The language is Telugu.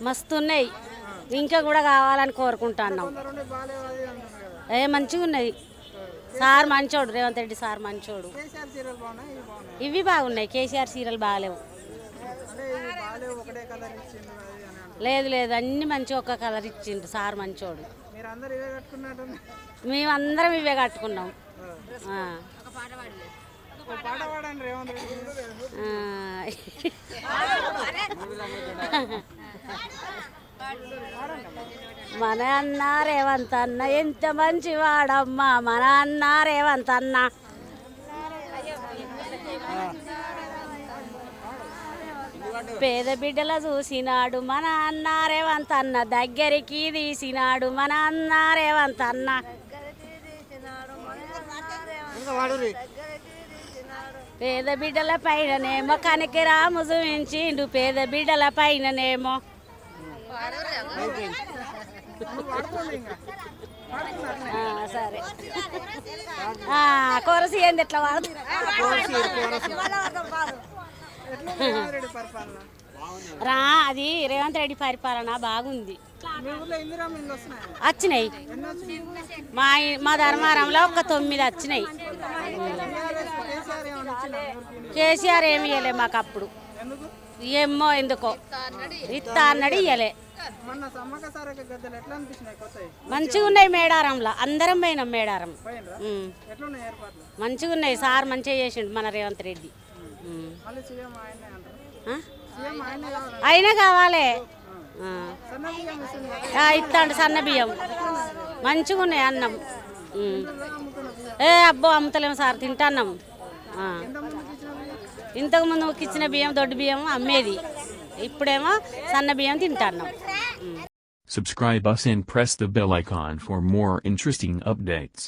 మస్తు ఉన్నాయి, ఇంకా కూడా కావాలని కోరుకుంటున్నాం. మంచిగా ఉన్నాయి. సార్ మంచోడు, రేవంత్ రెడ్డి సార్ మంచోడు. ఇవి బాగున్నాయి, కేసీఆర్ సీరియల్ బాగాలేవు. లేదు లేదు, అన్ని మంచిగా ఒక కలర్ ఇచ్చిండు సార్ మంచోడు. మేమందరం ఇవే కట్టుకున్నాం. మన అన్న రేవంత్ అన్న ఎంత మంచివాడమ్మా, మన అన్న రేవంత్ అన్న. పేద బిడ్డల చూసినాడు మన అన్న రేవంత్ అన్న, దగ్గరికి తీసినాడు మన అన్న రేవంత్ అన్న. పేద బిడ్డల పైననేమో కనికిరాము చూపించిండు, పేద బిడ్డల పైననేమో. సరే కోరసి ఏంది ఎట్లా వాడుతుంది. అది రేవంత్ రెడ్డి పరిపాలన బాగుంది. వచ్చినాయి మా ధర్మారంలో ఒక 9 వచ్చినాయి. కేసీఆర్ ఏమి ఇవ్వలే మాకు అప్పుడు, ఏమో ఎందుకో ఇస్తా అన్నాడు, ఇవ్వలే. మంచిగా ఉన్నాయి మేడారంలో, అందరం పోయినాం మేడారం. మంచిగా ఉన్నాయి, సార్ మంచిగా చేసిండు మన రేవంత్ రెడ్డి. అయినా కావాలి, ఇస్తాడు సన్న బియ్యం మంచిగా ఉన్నాయి. అన్నం అబ్బో అమ్ముతలేము సార్, తింటాన్నాం. ఇంతకు ముందు ఇచ్చిన బియ్యం దొడ్డు బియ్యం అమ్మేది, ఇప్పుడేమో సన్న బియ్యం తింటాన్నాం. Subscribe us and press the bell icon for more interesting updates.